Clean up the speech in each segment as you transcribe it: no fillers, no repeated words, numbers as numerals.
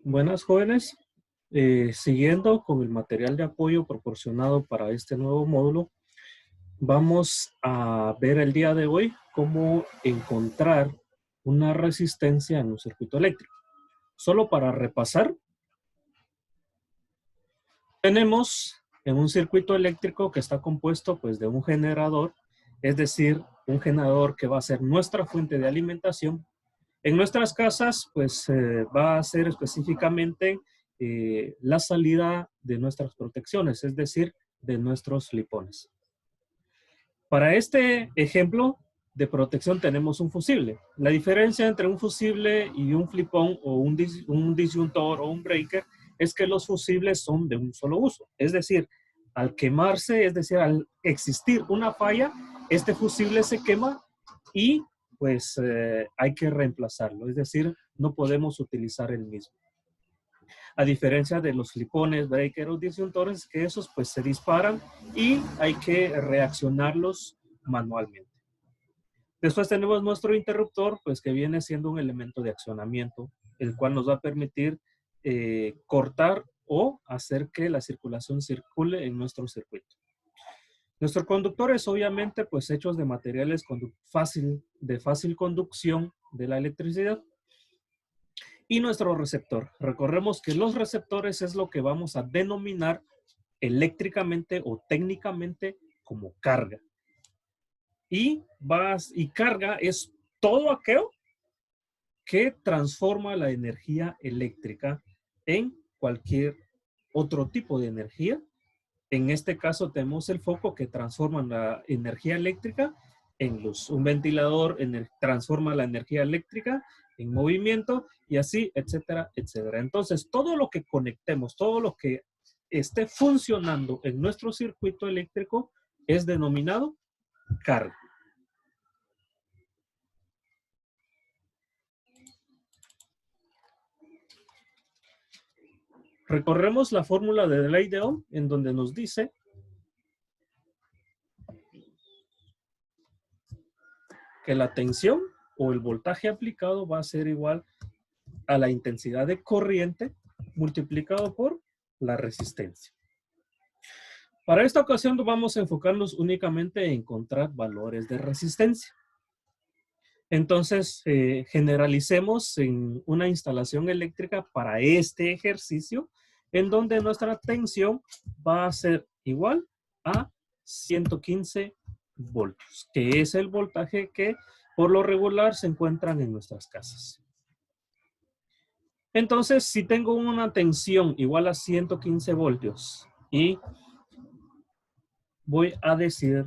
Buenas jóvenes, siguiendo con el material de apoyo proporcionado para este nuevo módulo, vamos a ver el día de hoy cómo encontrar una resistencia en un circuito eléctrico. Solo para repasar, tenemos en un circuito eléctrico que está compuesto pues de un generador, es decir, un generador que va a ser nuestra fuente de alimentación. En nuestras casas, pues va a ser específicamente la salida de nuestras protecciones, es decir, de nuestros lipones. Para este ejemplo de protección tenemos un fusible. La diferencia entre un fusible y un flipón o un disyuntor o un breaker es que los fusibles son de un solo uso. Es decir, al quemarse, es decir, al existir una falla, este fusible se quema y pues hay que reemplazarlo. Es decir, no podemos utilizar el mismo. A diferencia de los flipones, breakers o disyuntores, que esos pues se disparan y hay que reaccionarlos manualmente. Después tenemos nuestro interruptor, pues que viene siendo un elemento de accionamiento, el cual nos va a permitir cortar o hacer que la circulación circule en nuestro circuito. Nuestros conductores, obviamente, pues hechos de materiales de fácil conducción de la electricidad. Y nuestro receptor. Recordemos que los receptores es lo que vamos a denominar eléctricamente o técnicamente como carga. Y carga es todo aquello que transforma la energía eléctrica en cualquier otro tipo de energía. En este caso tenemos el foco que transforma la energía eléctrica en luz. Un ventilador transforma la energía eléctrica en movimiento y así, etcétera, etcétera. Entonces, todo lo que conectemos, todo lo que esté funcionando en nuestro circuito eléctrico es denominado carga. Recorremos la fórmula de ley de Ohm en donde nos dice que la tensión o el voltaje aplicado va a ser igual a la intensidad de corriente multiplicado por la resistencia. Para esta ocasión vamos a enfocarnos únicamente en encontrar valores de resistencia. Entonces, generalicemos en una instalación eléctrica para este ejercicio, en donde nuestra tensión va a ser igual a 115 voltios, que es el voltaje que por lo regular se encuentran en nuestras casas. Entonces, si tengo una tensión igual a 115 voltios y voy a decir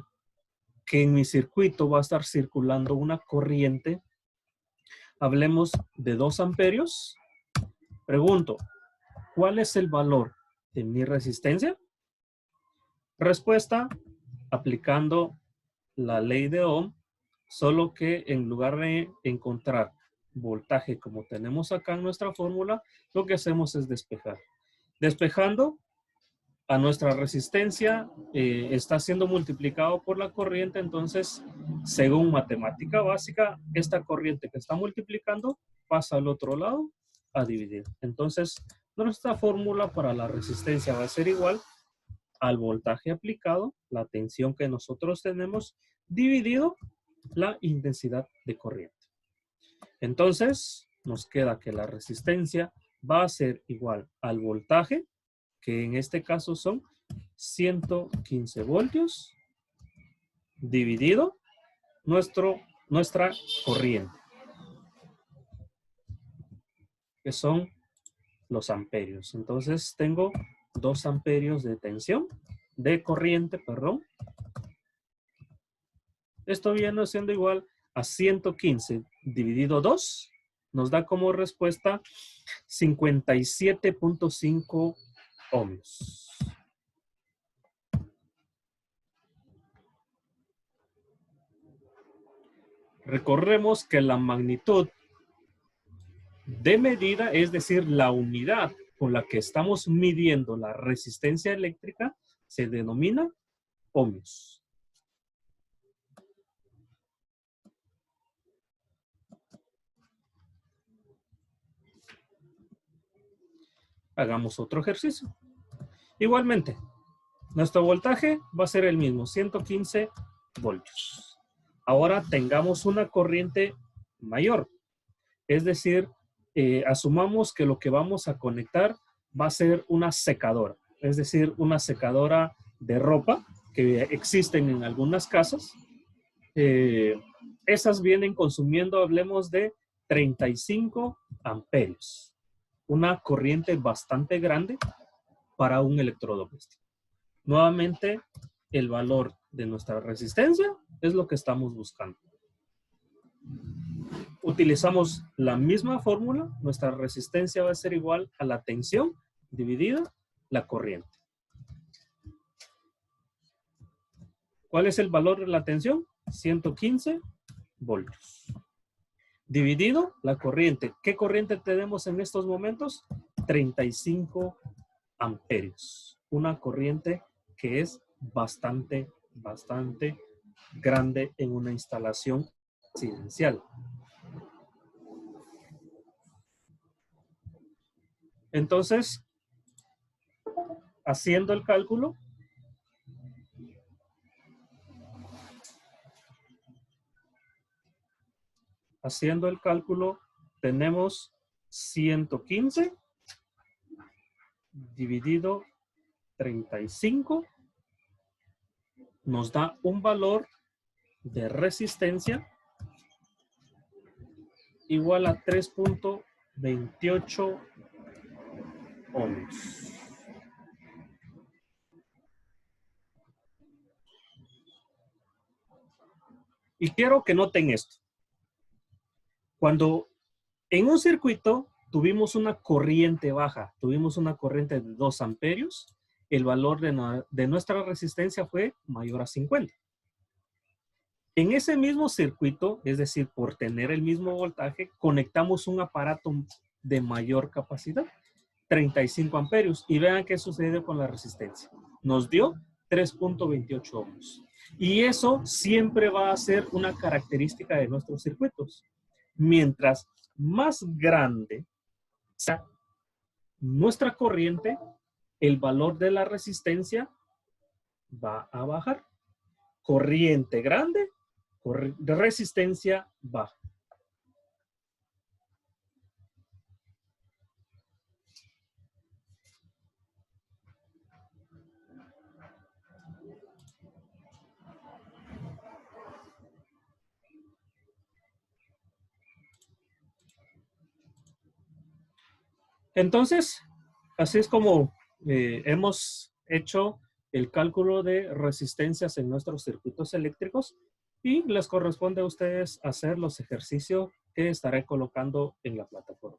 que en mi circuito va a estar circulando una corriente, hablemos de 2 amperios, pregunto, ¿cuál es el valor de mi resistencia? Respuesta, aplicando la ley de Ohm, solo que en lugar de encontrar voltaje como tenemos acá en nuestra fórmula, lo que hacemos es despejar. Despejando, a nuestra resistencia está siendo multiplicado por la corriente, entonces, según matemática básica, esta corriente que está multiplicando pasa al otro lado a dividir. Entonces, nuestra fórmula para la resistencia va a ser igual al voltaje aplicado, la tensión que nosotros tenemos, dividido la intensidad de corriente. Entonces, nos queda que la resistencia va a ser igual al voltaje, que en este caso son 115 voltios, dividido nuestra corriente, que son los amperios. Entonces tengo 2 amperios de tensión, de corriente, perdón. Esto viene siendo igual a 115 dividido 2, nos da como respuesta 57.5 ohmios. Recordemos que la magnitud de medida, es decir, la unidad con la que estamos midiendo la resistencia eléctrica, se denomina ohmios. Hagamos otro ejercicio. Igualmente, nuestro voltaje va a ser el mismo, 115 voltios. Ahora tengamos una corriente mayor. Es decir, asumamos que lo que vamos a conectar va a ser una secadora. Es decir, una secadora de ropa que existen en algunas casas. Esas vienen consumiendo, hablemos de 35 amperios. Una corriente bastante grande para un electrodoméstico. Nuevamente, el valor de nuestra resistencia es lo que estamos buscando. Utilizamos la misma fórmula. Nuestra resistencia va a ser igual a la tensión dividida la corriente. ¿Cuál es el valor de la tensión? 115 voltios. Dividido la corriente. ¿Qué corriente tenemos en estos momentos? 35 amperios. Una corriente que es bastante grande en una instalación residencial. Entonces, haciendo el cálculo, tenemos 115 dividido 35 nos da un valor de resistencia igual a 3.28 ohms. Y quiero que noten esto. Cuando en un circuito tuvimos una corriente baja, tuvimos una corriente de 2 amperios, el valor de nuestra resistencia fue mayor a 50. En ese mismo circuito, es decir, por tener el mismo voltaje, conectamos un aparato de mayor capacidad, 35 amperios, y vean qué sucede con la resistencia. Nos dio 3.28 ohms. Y eso siempre va a ser una característica de nuestros circuitos. Mientras más grande sea nuestra corriente, el valor de la resistencia va a bajar. Corriente grande, de resistencia baja. Entonces, así es como hemos hecho el cálculo de resistencias en nuestros circuitos eléctricos y les corresponde a ustedes hacer los ejercicios que estaré colocando en la plataforma.